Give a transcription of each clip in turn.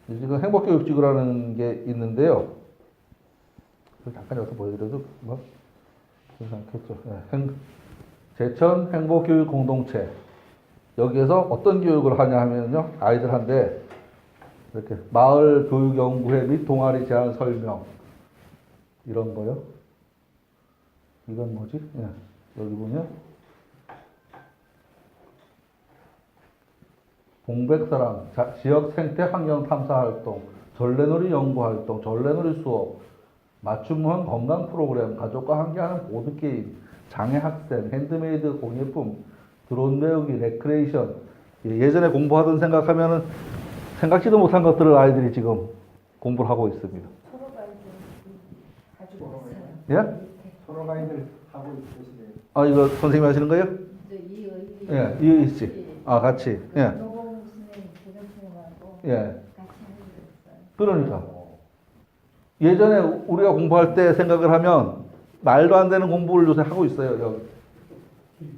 지금 행복교육지구라는 게 있는데요. 잠깐 여기서 보여드려도 뭐 괜찮겠죠. 제천 행복교육 공동체. 여기에서 어떤 교육을 하냐 하면요, 아이들한테 이렇게 마을 교육연구회 및 동아리 제안 설명 이런 거요. 이건 뭐지? 여기 보면 공백사랑, 지역 생태 환경 탐사 활동, 전래놀이 연구 활동, 전래놀이 수업, 맞춤형 건강 프로그램, 가족과 함께하는 보드게임, 장애 학생, 핸드메이드 공예품, 드론 배우기, 레크레이션. 예전에 공부하던 생각하면은 생각지도 못한 것들을 아이들이 지금 공부를 하고 있습니다. 서로 가이드 가지고 있어요. 예? 서로 가이드 하고 있으시대요. 아, 이거 선생님이 하시는 거예요? 이의리. 예, 이의 씨. 아, 같이. 예. 노봉 선생님, 교장 선생님하고 예. 같이 하기로 했어요. 그러니까. 예전에 우리가 공부할 때 생각을 하면 말도 안 되는 공부를 요새 하고 있어요. 여기.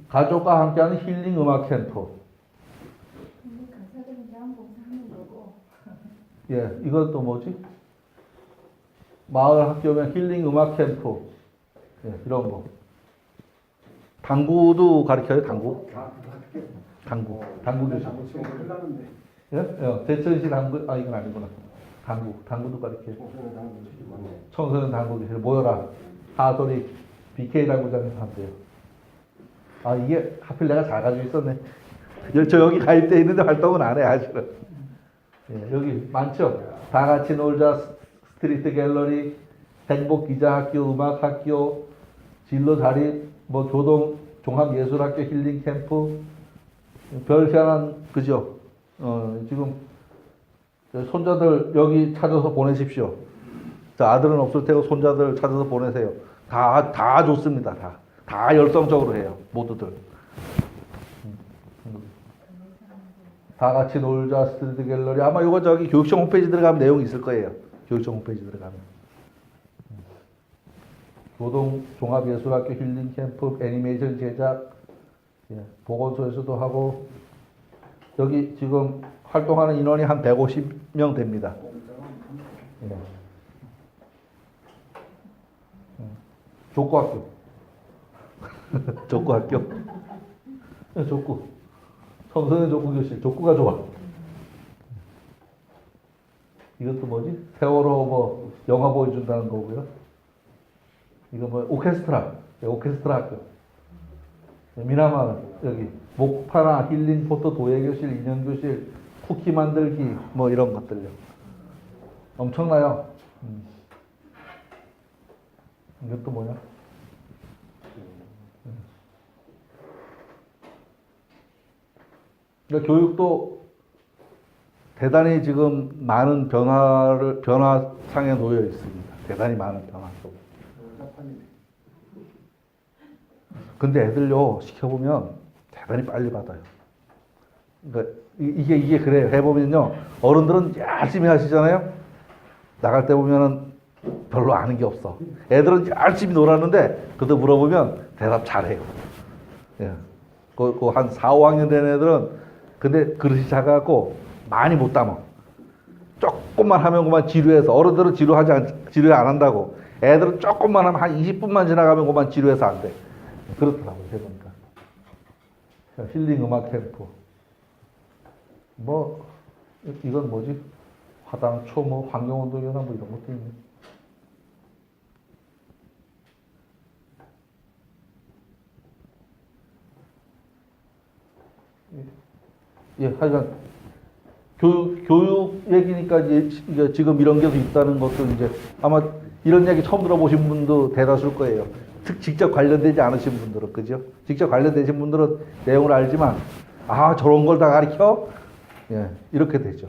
가족과 함께하는 힐링 음악 캠프. 강사들은 자원봉사하는 거고. 예, 이것도 뭐지? 마을 학교면 힐링 음악 캠프. 예, 이런 거. 당구도 가르쳐요, 당구? 당구. 당구 교실. 지금 끝났는데. 예? 대천시 당구, 아, 이건 아니구나. 당구도 가르쳐요. 청소년 당구 교실 모여라. 하소리 BK 당구장에서 한대요. 아, 이게 하필 내가 잘 가지고 있었네. 저 여기 가입돼 있는데 활동은 안 해, 아직은. 예, 여기 많죠? 다 같이 놀자, 스트리트 갤러리, 행복 기자학교, 음악학교, 진로 자립, 뭐 교동 종합예술학교 힐링 캠프, 별 희한한, 그죠? 지금 손자들 여기 찾아서 보내십시오. 자, 아들은 없을 테고 손자들 찾아서 보내세요. 다 좋습니다. 다 열성적으로 해요. 모두들. 다 같이 놀자 스트리트 갤러리. 아마 이거 저기 교육청 홈페이지 들어가면 내용이 있을 거예요. 교육청 홈페이지 들어가면. 교동 종합예술학교 힐링 캠프, 애니메이션 제작, 예, 보건소에서도 하고, 여기 지금 활동하는 인원이 한 150명 됩니다. 예. 족구학교. 족구학교. 예, 족구. 청소년 족구 교실. 족구가 좋아. 이것도 뭐지? 세월호 뭐 영화 보여준다는 거고요. 이거 뭐 오케스트라. 예, 오케스트라 학교. 미나마을 여기 목파나 힐링 포토 도예교실, 인형교실, 쿠키 만들기 뭐 이런 것들요. 엄청나요. 이것도 뭐냐? 그러니까 교육도 대단히 지금 많은 변화상에 놓여 있습니다. 대단히 많은 변화 속. 근데 애들요, 시켜보면 대단히 빨리 받아요. 그러니까 이게 그래요. 해보면요, 어른들은 열심히 하시잖아요. 나갈 때 보면은 별로 아는 게 없어. 애들은 열심히 놀았는데, 그도 물어보면 대답 잘해요. 예. 한 4, 5학년 된 애들은, 근데 그릇이 작아갖고 많이 못 담아. 조금만 하면 그만 지루해서, 어른들은 지루해 안 한다고. 애들은 조금만 하면 한 20분만 지나가면 그만 지루해서 안 돼. 그렇더라고요, 해보니까. 힐링 음악 캠프. 뭐, 이건 뭐지? 화당초, 뭐, 환경운동이나 뭐 이런 것도 있네. 예, 하여간, 교육 얘기니까 이제 지금 이런 게 있다는 것도 이제 아마 이런 얘기 처음 들어보신 분도 대다수일 거예요. 직접 관련되지 않으신 분들은, 그죠? 직접 관련되신 분들은 내용을 알지만, 아, 저런 걸 다 가르쳐? 예, 이렇게 되죠.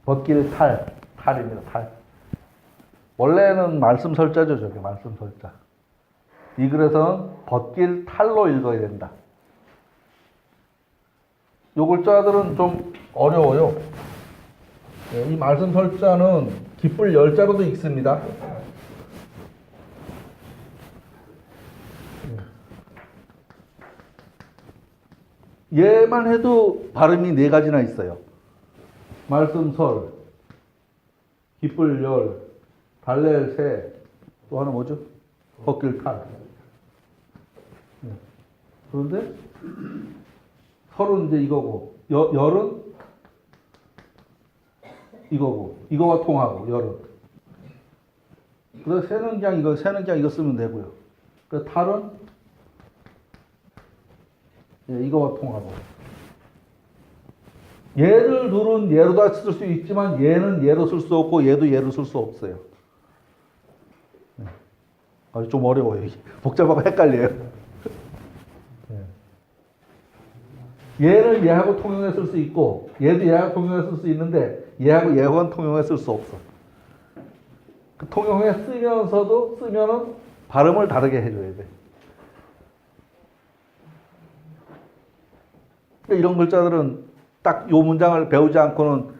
벗길 탈입니다, 탈. 원래는 말씀 설자죠, 저게, 말씀 설자. 이 글에서는 벗길 탈로 읽어야 된다. 요 글자들은 좀 어려워요. 이 말씀 설자는 깃불 열자로도 읽습니다. 얘만 해도 발음이 네 가지나 있어요. 말씀설, 기쁠 열, 달랠 새, 또 하나 뭐죠? 걷길 탈. 네. 그런데 설은 이제 이거고, 열은 이거고, 이거와 통하고, 열은. 그래서 새는 그냥 이거 쓰면 되고요. 그 탈은 이거와 통하고. 얘를 둘은 얘로 다 쓸 수 있지만 얘는 얘로 쓸 수 없고 얘도 얘로 쓸 수 없어요. 아주 좀 어려워요. 이게. 복잡하고 헷갈려요. 얘를 얘하고 통용해 쓸 수 있고 얘도 얘하고 통용해 쓸 수 있는데 얘하고 얘하고는 통용해 쓸 수 없어. 그 통용해 쓰면서도 쓰면은 발음을 다르게 해줘야 돼. 이런 글자들은 딱 요 문장을 배우지 않고는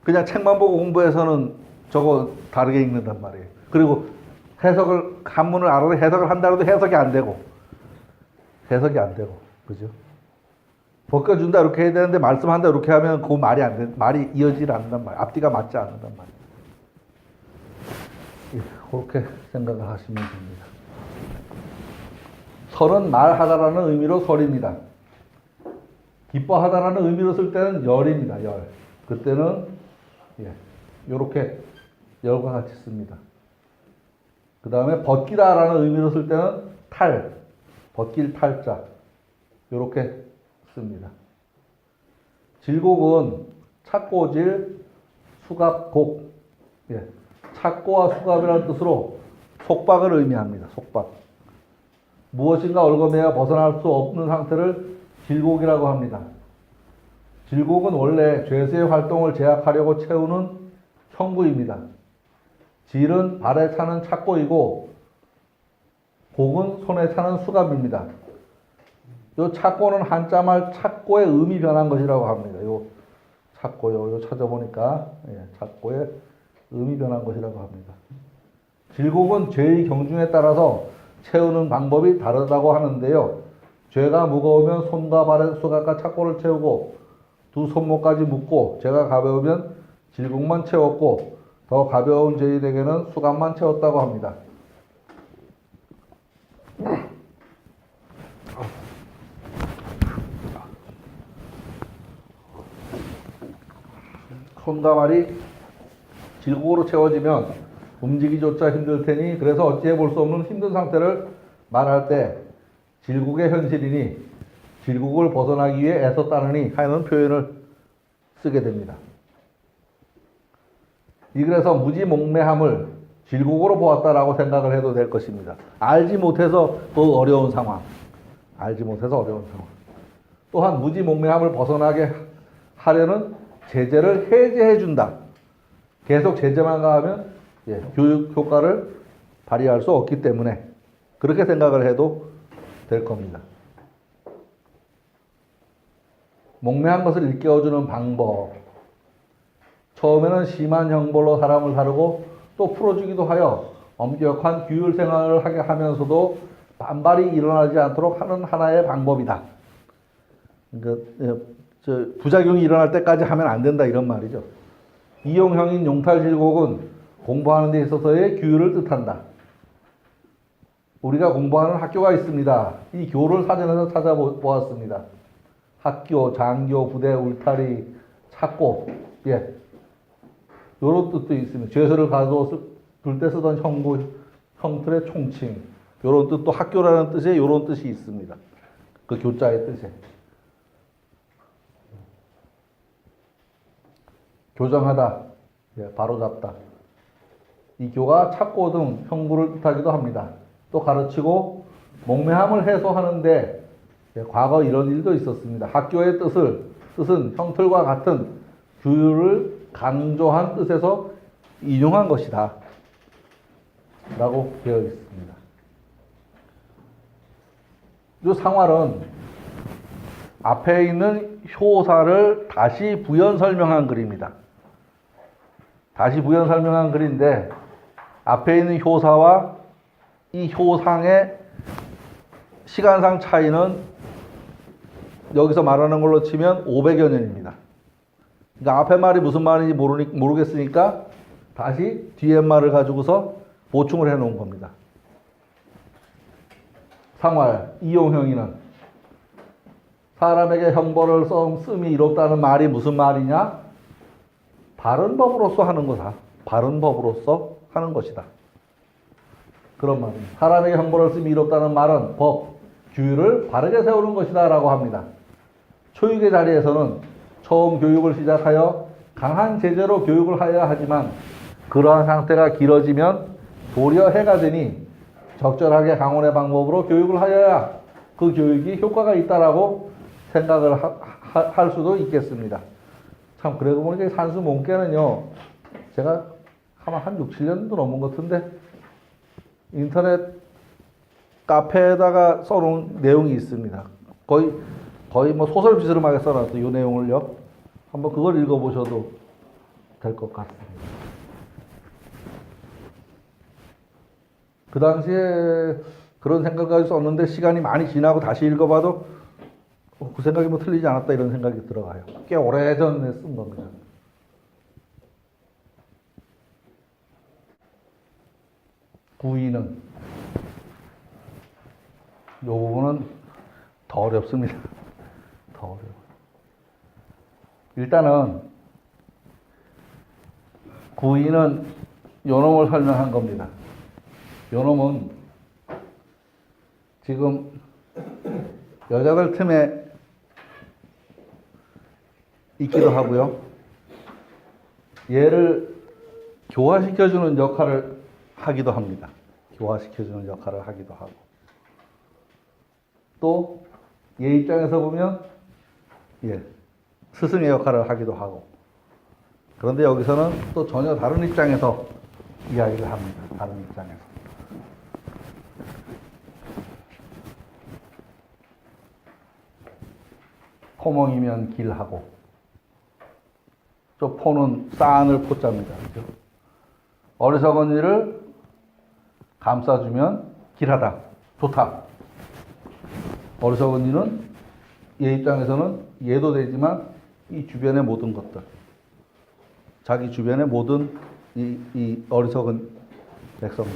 그냥 책만 보고 공부해서는 저거 다르게 읽는단 말이에요. 그리고 해석을, 한문을 알아도 해석을 한다 해도 해석이 안 되고. 그죠? 벗겨준다 이렇게 해야 되는데 말씀한다 이렇게 하면 그 말이 안 돼. 말이 이어지지 않는단 말이에요. 앞뒤가 맞지 않는단 말이에요. 그렇게 생각을 하시면 됩니다. 설은 말하다라는 의미로 설입니다. 기뻐하다라는 의미로 쓸 때는 열입니다. 열. 그때는 요렇게 열과 같이 씁니다. 그 다음에 벗기다라는 의미로 쓸 때는 탈. 벗길 탈자. 요렇게 씁니다. 질곡은 착고질, 수갑곡. 착고와 수갑이라는 뜻으로 속박을 의미합니다. 속박. 무엇인가 얽어매야 벗어날 수 없는 상태를 질곡이라고 합니다. 질곡은 원래 죄수의 활동을 제약하려고 채우는 형구입니다. 질은 발에 차는 착고이고 곡은 손에 차는 수갑입니다. 요 착고는 한자말 착고의 음이 변한 것이라고 합니다. 요 착고요. 요 찾아보니까 착고의 음이 변한 것이라고 합니다. 질곡은 죄의 경중에 따라서 채우는 방법이 다르다고 하는데요. 죄가 무거우면 손과 발에 수갑과 착고를 채우고 두 손목까지 묶고 죄가 가벼우면 질곡만 채웠고 더 가벼운 죄인에게는 수갑만 채웠다고 합니다. 손과 발이 질곡으로 채워지면 움직이기조차 힘들 테니 그래서 어찌해 볼 수 없는 힘든 상태를 말할 때 질곡의 현실이니 질곡을 벗어나기 위해 애썼다느니 하는 표현을 쓰게 됩니다. 이 글에서 무지몽매함을 질곡으로 보았다라고 생각을 해도 될 것입니다. 알지 못해서 더 어려운 상황. 또한 무지몽매함을 벗어나게 하려는 제재를 해제해 준다. 계속 제재만 가하면 교육 효과를 발휘할 수 없기 때문에 그렇게 생각을 해도 될 겁니다. 몽매한 것을 일깨워주는 방법. 처음에는 심한 형벌로 사람을 다루고 또 풀어주기도 하여 엄격한 규율 생활을 하게 하면서도 반발이 일어나지 않도록 하는 하나의 방법이다. 그러니까 부작용이 일어날 때까지 하면 안 된다 이런 말이죠. 이용형인 용탈질곡은 공부하는 데 있어서의 규율을 뜻한다. 우리가 공부하는 학교가 있습니다. 이 교를 사전에서 찾아보았습니다. 학교, 장교, 부대, 울타리, 착고, 요런 뜻도 있습니다. 죄서를 가져둘 때 쓰던 형틀의 총칭, 요런 뜻도 학교라는 뜻에 요런 뜻이 있습니다. 그 교자의 뜻에. 교정하다, 바로잡다. 이 교가 착고 등 형구를 뜻하기도 합니다. 또 가르치고 몽매함을 해소하는데 과거 이런 일도 있었습니다. 학교의 뜻은 형틀과 같은 규율을 강조한 뜻에서 인용한 것이다. 라고 되어 있습니다. 이 상활은 앞에 있는 효사를 다시 부연 설명한 글입니다. 다시 부연 설명한 글인데 앞에 있는 효사와 이 효상의 시간상 차이는 여기서 말하는 걸로 치면 500여 년입니다. 그러니까 앞에 말이 무슨 말인지 모르겠으니까 다시 뒤에 말을 가지고서 보충을 해 놓은 겁니다. 상활, 이용형이는 사람에게 형벌을 씀이 이롭다는 말이 무슨 말이냐? 바른 법으로서 하는 거다. 바른 법으로서 하는 것이다. 그런 말입니다. 사람에게 형벌을 씀이 이롭다는 말은 법, 규율을 바르게 세우는 것이다 라고 합니다. 초육의 자리에서는 처음 교육을 시작하여 강한 제재로 교육을 하여야 하지만 그러한 상태가 길어지면 도리어 해가 되니 적절하게 강원의 방법으로 교육을 하여야 그 교육이 효과가 있다라고 생각을 할 수도 있겠습니다. 참 그러고 보니까 산수 몽개는요, 제가 아마 한 6, 7년도 넘은 것 같은데 인터넷 카페에다가 써놓은 내용이 있습니다. 거의 뭐 소설 비스름하게 써놨어요. 이 내용을요. 한번 그걸 읽어보셔도 될 것 같습니다. 그 당시에 그런 생각까지 썼는데 시간이 많이 지나고 다시 읽어봐도 그 생각이 뭐 틀리지 않았다 이런 생각이 들어가요. 꽤 오래전에 쓴 겁니다. 구이는 이 부분은 더 어렵습니다. 더 어려워요. 일단은 구이는 요놈을 설명한 겁니다. 요놈은 지금 여자들 틈에 있기도 하고요. 얘를 교화시켜주는 역할을 하기도 합니다. 교화시켜주는 역할을 하기도 하고. 또 얘 입장에서 보면 스승의 역할을 하기도 하고. 그런데 여기서는 또 전혀 다른 입장에서 이야기를 합니다. 다른 입장에서. 포멍이면 길하고, 저 포는 쌓아늘 포자입니다. 그죠? 어리석은 일을 감싸주면 길하다, 좋다. 어리석은 일은 얘 입장에서는 얘도 되지만 이 주변의 모든 것들, 자기 주변의 모든 이 어리석은 백성들.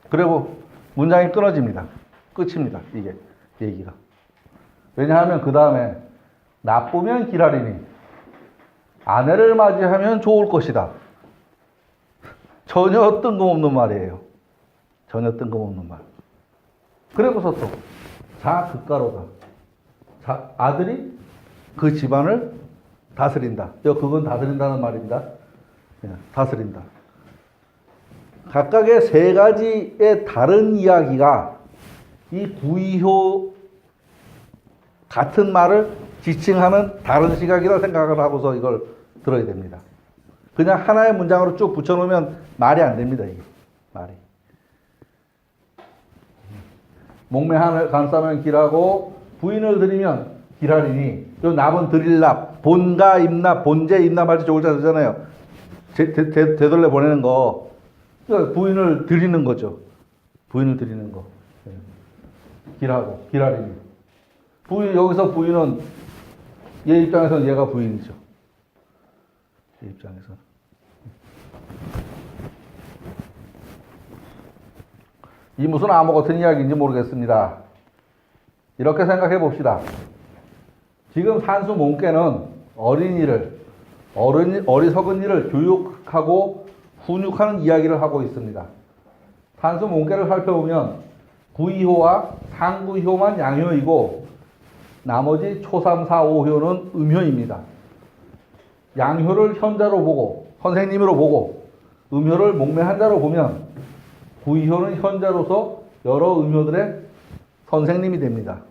그리고 문장이 끊어집니다. 끝입니다. 이게 얘기가. 왜냐하면 그 다음에 나쁘면 길하리니 아내를 맞이하면 좋을 것이다. 전혀 뜬금없는 말이에요. 전혀 뜬금없는 말. 그래서 또 자극가로다. 아들이 그 집안을 다스린다. 그건 다스린다는 말입니다. 다스린다. 각각의 세 가지의 다른 이야기가 이 구이효 같은 말을 지칭하는 다른 시각이라 생각을 하고서 이걸 들어야 됩니다. 그냥 하나의 문장으로 쭉 붙여놓으면 말이 안 됩니다. 이게 말이. 목매한을 감싸면 길하고 부인을 들이면 길하리니. 요 납은 들일납, 본가 임납, 본제 임납 할 때 조글자 쓰잖아요. 되돌려 보내는 거. 그러니까 부인을 드리는 거죠. 부인을 드리는 거. 길하고 길하리니. 여기서 부인은 얘 입장에서는 얘가 부인이죠. 얘 입장에서는. 이 무슨 암호 같은 이야기인지 모르겠습니다. 이렇게 생각해 봅시다. 지금 산수 몽개는 어리석은 이를 교육하고 훈육하는 이야기를 하고 있습니다. 산수 몽개를 살펴보면 구이효와 상구효만 양효이고 나머지 초, 3, 4, 5효는 음효입니다. 양효를 현자로 보고 선생님으로 보고 음효를 목매한자로 보면 구이효는 현자로서 여러 음효들의 선생님이 됩니다.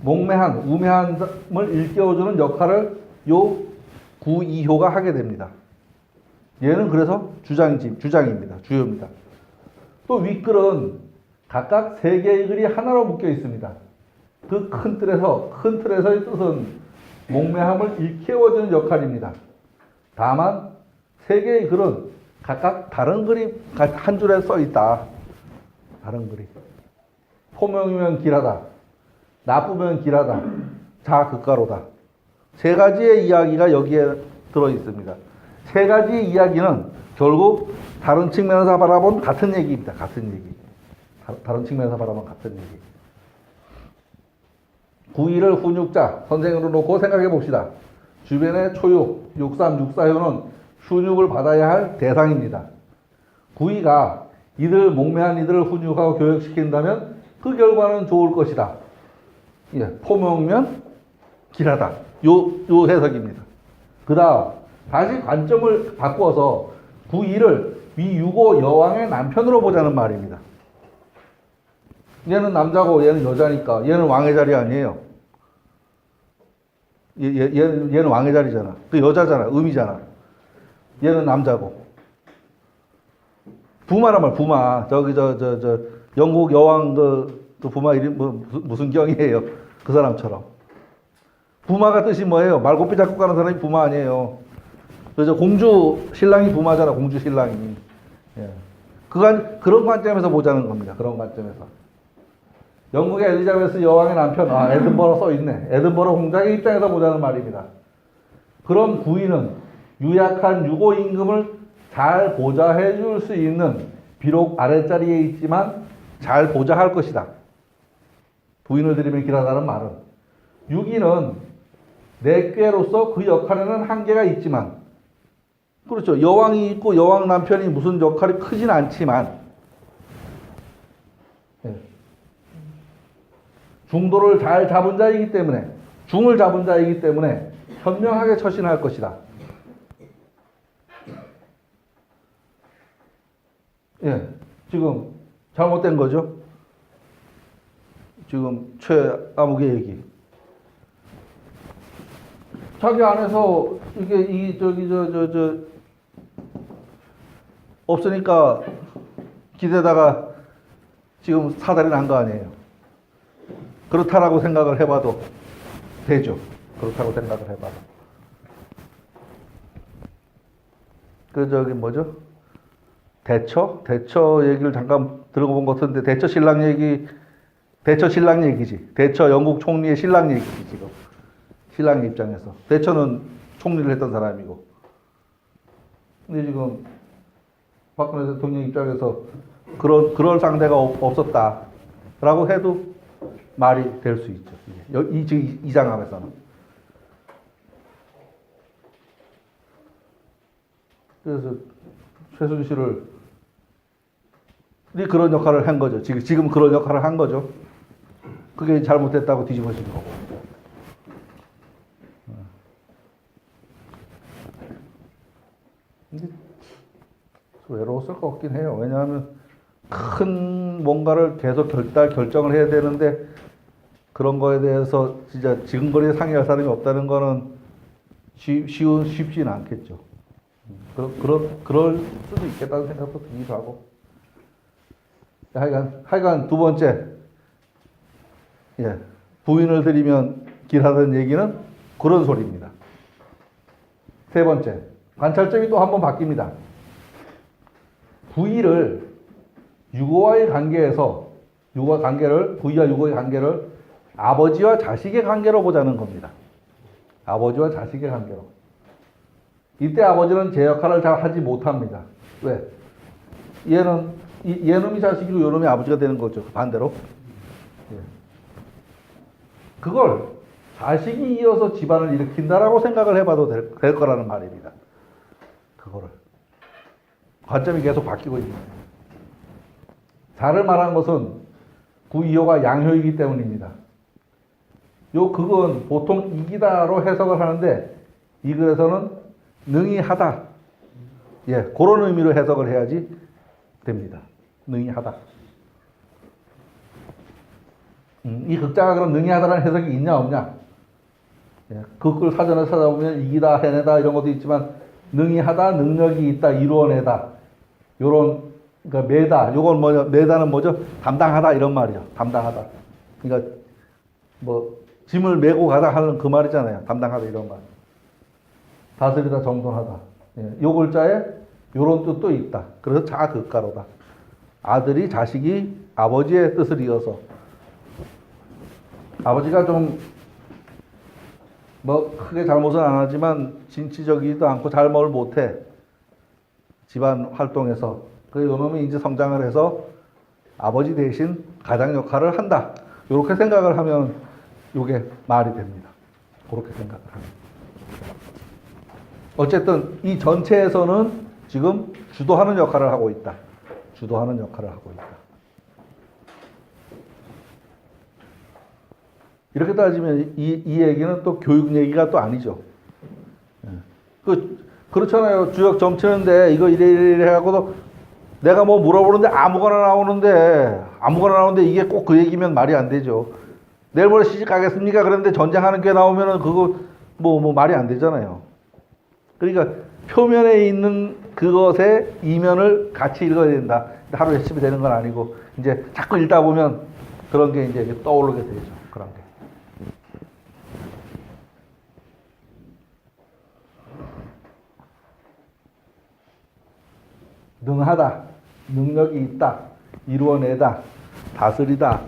목매한, 우매함을 일깨워주는 역할을 요 구이효가 하게 됩니다. 얘는 그래서 주장입니다. 주요입니다. 또 윗글은 각각 세 개의 글이 하나로 묶여 있습니다. 그 큰 틀에서의 뜻은 목매함을 일깨워주는 역할입니다. 다만 세 개의 글은 각각 다른 글이 한 줄에 써 있다. 다른 글이. 포명이면 길하다. 나쁘면 길하다. 자극가로다. 세 가지의 이야기가 여기에 들어 있습니다. 세 가지의 이야기는 결국 다른 측면에서 바라본 같은 얘기입니다. 같은 얘기. 다른 측면에서 바라본 같은 얘기. 구이를 훈육자 선생으로 놓고 생각해 봅시다. 주변의 초육, 63, 64효는 훈육을 받아야 할 대상입니다. 구이가 이들 목매한 이들을 훈육하고 교육시킨다면 그 결과는 좋을 것이다. 예, 포명이면 길하다. 요 해석입니다. 그 다음 다시 관점을 바꿔서 구이를 위유고 여왕의 남편으로 보자는 말입니다. 얘는 남자고 얘는 여자니까 얘는 왕의 자리 아니에요. 얘는 왕의 자리잖아. 그 여자잖아. 음이잖아. 얘는 남자고. 부마란 말, 부마. 영국 여왕 그 부마 이름 무슨 경이에요? 그 사람처럼. 부마가 뜻이 뭐예요? 말고삐 잡고 가는 사람이 부마 아니에요. 그래서 공주 신랑이 부마잖아. 공주 신랑이. 예. 그런 관점에서 보자는 겁니다. 그런 관점에서. 영국의 엘리자베스 여왕의 남편, 에든버러 써있네. 에든버러 공작의 입장에서 보자는 말입니다. 그런 부인은 유약한 유고 임금을 잘 보좌해 줄 수 있는, 비록 아랫자리에 있지만 잘 보좌할 것이다. 부인을 들이면 길하다는 말은 유기는 내꾀로서 그 역할에는 한계가 있지만, 그렇죠. 여왕이 있고 여왕 남편이 무슨 역할이 크진 않지만, 중도를 잘 잡은 자이기 때문에, 중을 잡은 자이기 때문에 현명하게 처신할 것이다. 예, 지금 잘못된 거죠. 지금 최아무개 얘기. 자기 안에서 이게 없으니까 기대다가 지금 사달이 난 거 아니에요. 그렇다라고 생각을 해봐도 되죠. 그렇다고 생각을 해봐도. 뭐죠? 대처 얘기를 잠깐 들어본 것 같은데, 대처 신랑 얘기지. 대처 영국 총리의 신랑 얘기지, 지금. 신랑 입장에서. 대처는 총리를 했던 사람이고. 근데 지금 박근혜 대통령 입장에서 그럴 상대가 없었다라고 해도 말이 될 수 있죠. 이 장함에서는. 그래서 최순실을 그런 역할을 한 거죠. 지금 그런 역할을 한 거죠. 그게 잘못됐다고 뒤집어진 거고. 근데 외로웠을 것 같긴 해요. 왜냐하면 큰 뭔가를 계속 결정을 해야 되는데, 그런 거에 대해서 진짜 지금거리에 상의할 사람이 없다는 거는 쉽지는 않겠죠. 그럴 수도 있겠다는 생각도 들기도 하고. 하여간 두 번째, 부인을 들이면 길하다는 얘기는 그런 소리입니다. 세 번째, 관찰점이 또 한 번 바뀝니다. 부위를 유고와의 관계에서, 부위와 유고의 관계를 아버지와 자식의 관계로 보자는 겁니다. 아버지와 자식의 관계로. 이때 아버지는 제 역할을 잘 하지 못합니다. 왜? 얘놈이 자식이고 요놈이 아버지가 되는 거죠. 반대로. 그걸 자식이 이어서 집안을 일으킨다라고 생각을 해봐도 될 거라는 말입니다. 그거를. 관점이 계속 바뀌고 있는 거예요. 자를 말한 것은 구이효가 양효이기 때문입니다. 그건 보통 이기다로 해석을 하는데, 이 글에서는 능히 하다. 그런 의미로 해석을 해야지 됩니다. 능히 하다. 이 극자가 그럼 능히 하다라는 해석이 있냐 없냐? 그 글 사전에 찾아보면 이기다, 해내다 이런 것도 있지만, 능히 하다, 능력이 있다, 이루어내다. 요런, 그러니까 매다. 요건 뭐냐? 매다는 뭐죠? 담당하다 이런 말이죠. 담당하다. 그러니까 짐을 메고 가다 하는 그 말이잖아요. 담당하다 이런 말. 다스리다, 정돈하다. 요 글자에 요런 뜻도 있다. 그래서 자극가로다. 아들이 자식이 아버지의 뜻을 이어서 아버지가 좀 뭐 크게 잘못은 안 하지만 진취적이지도 않고 잘 뭘 못해. 집안 활동에서. 그 요놈이 이제 성장을 해서 아버지 대신 가장 역할을 한다. 이렇게 생각을 하면 이게 말이 됩니다. 그렇게 생각을 하면. 어쨌든 이 전체에서는 지금 주도하는 역할을 하고 있다. 주도하는 역할을 하고 있다. 이렇게 따지면 이 얘기는 또 교육 얘기가 또 아니죠. 그렇잖아요. 주역 점치는데 이거 이래 하고도 내가 뭐 물어보는데 아무거나 나오는데 이게 꼭 그 얘기면 말이 안 되죠. 내일 모레 시집 가겠습니까? 그런데 전쟁하는 게 나오면은 그거 뭐 말이 안 되잖아요. 그러니까 표면에 있는 그것의 이면을 같이 읽어야 된다. 하루 열심히 되는 건 아니고 이제 자꾸 읽다 보면 그런 게 이제 떠오르게 되죠. 그런 게. 능하다, 능력이 있다, 이루어내다, 다스리다,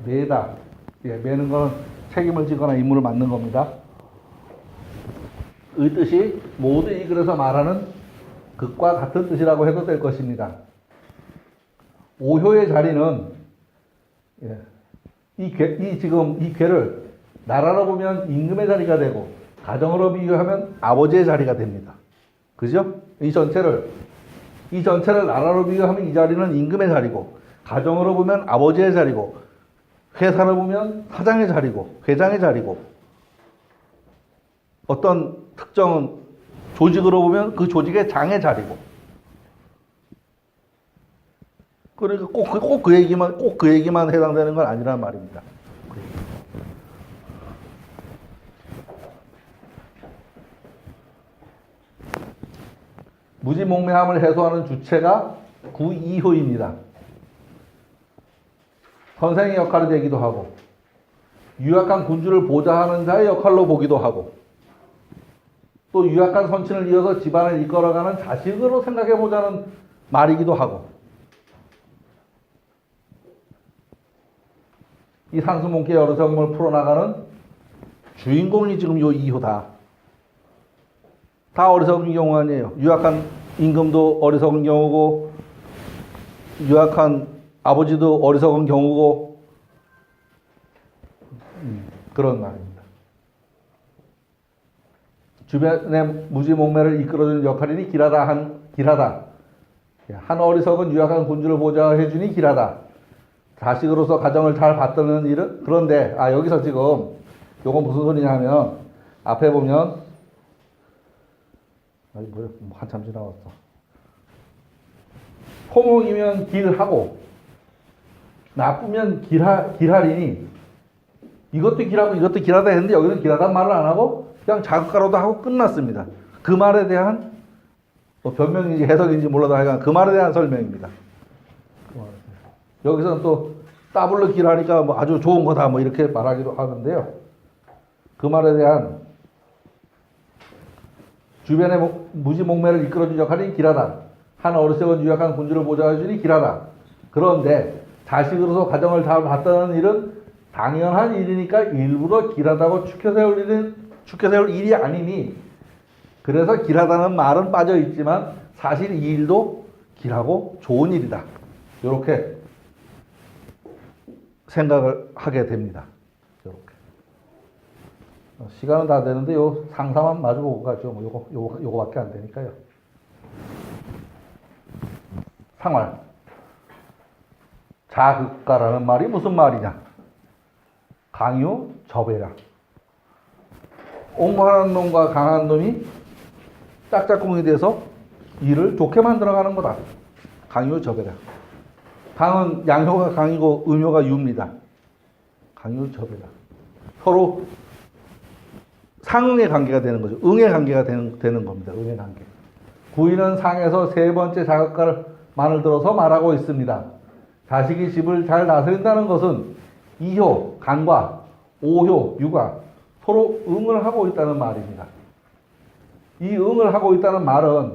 매다. 예, 매는 거는 책임을 지거나 임무를 맡는 겁니다. 의 뜻이 모두 이 글에서 말하는 극과 같은 뜻이라고 해도 될 것입니다. 오효의 자리는 지금 이 괴를 나라로 보면 임금의 자리가 되고 가정으로 비교하면 아버지의 자리가 됩니다. 그죠? 이 전체를 나라로 비교하면 이 자리는 임금의 자리고 가정으로 보면 아버지의 자리고 회사를 보면 사장의 자리고 회장의 자리고 어떤 특정은 조직으로 보면 그 조직의 장의 자리고 그러니까 꼭 그 얘기만 해당되는 건 아니란 말입니다. 무지몽매함을 해소하는 주체가 구이효입니다. 선생의 역할이 되기도 하고 유약한 군주를 보좌하는 자의 역할로 보기도 하고 또 유약한 선친을 이어서 집안을 이끌어가는 자식으로 생각해보자는 말이기도 하고 이 산수몽기의 어리석음을 풀어나가는 주인공이 지금 요 이효다. 다 어리석은 경우 아니에요. 유약한 임금도 어리석은 경우고 유약한 아버지도 어리석은 경우고 그런 말입니다. 주변의 무지몽매를 이끌어주는 역할이니 길하다. 한 어리석은 유약한 군주를 보좌해주니 길하다. 자식으로서 가정을 잘 받드는 일은 그런데 여기서 지금 요건 무슨 소리냐 하면 앞에 보면 한참 지나왔어. 호목이면 길하고 나쁘면 길하리니 이것도 길하고 이것도 길하다 했는데 여기는 길하다는 말을 안 하고 그냥 자극가로도 하고 끝났습니다. 그 말에 대한 변명인지 해석인지 몰라도 하여간 그 말에 대한 설명입니다. 여기서는 또 더블로 길하니까 뭐 아주 좋은 거다 뭐 이렇게 말하기도 하는데요. 그 말에 대한 주변의 무지몽매를 이끌어준 역할이 길하다. 한 어리석은 유약한 군주를 보좌해주니 길하다. 그런데 자식으로서 가정을 잘 받드는 일은 당연한 일이니까 일부러 길하다고 추켜세울 일이 아니니 그래서 길하다는 말은 빠져 있지만 사실 이 일도 길하고 좋은 일이다. 이렇게 생각을 하게 됩니다. 이렇게. 시간은 다 되는데 요 상사만 마주 보고 가죠. 뭐 요거밖에 안 되니까요. 상활. 자극가라는 말이 무슨 말이냐? 강요, 접애라. 옹호하는 놈과 강한 놈이 짝짝꿍이 돼서 일을 좋게 만들어가는 거다. 강요, 접애라. 강은 양효가 강이고 음효가 유입니다. 강요, 접애라. 서로 상응의 관계가 되는 거죠. 응의 관계가 되는 겁니다. 응의 관계. 구인은 상에서 세 번째 자극가만을 들어서 말하고 있습니다. 자식이 집을 잘 다스린다는 것은 이효, 간과 오효, 유가 서로 응을 하고 있다는 말입니다. 이 응을 하고 있다는 말은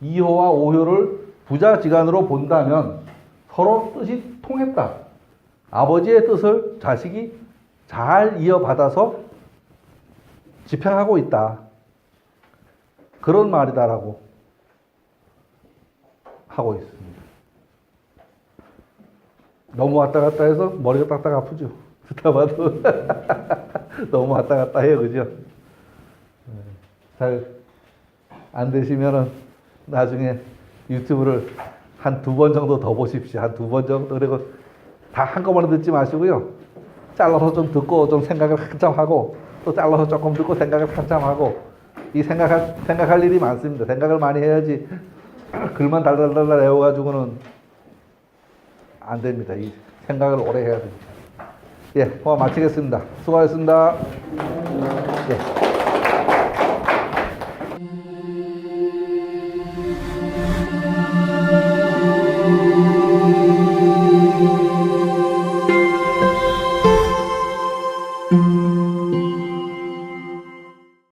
이효와 오효를 부자지간으로 본다면 서로 뜻이 통했다. 아버지의 뜻을 자식이 잘 이어받아서 집행하고 있다. 그런 말이다라고 하고 있습니다. 너무 왔다 갔다 해서 머리가 딱딱 아프죠. 듣다 봐도 너무 왔다 갔다 해요, 그죠? 잘 안 되시면은 나중에 유튜브를 한 2번 정도 더 보십시오. 한 2번 정도. 그리고 다 한꺼번에 듣지 마시고요. 잘라서 좀 듣고 좀 생각을 한참 하고 또 잘라서 조금 듣고 생각을 한참 하고 이 생각할 일이 많습니다. 생각을 많이 해야지 글만 달달달달 외워가지고는 안 됩니다. 이 생각을 오래 해야 됩니다. 예, 마치겠습니다. 수고하셨습니다. 예.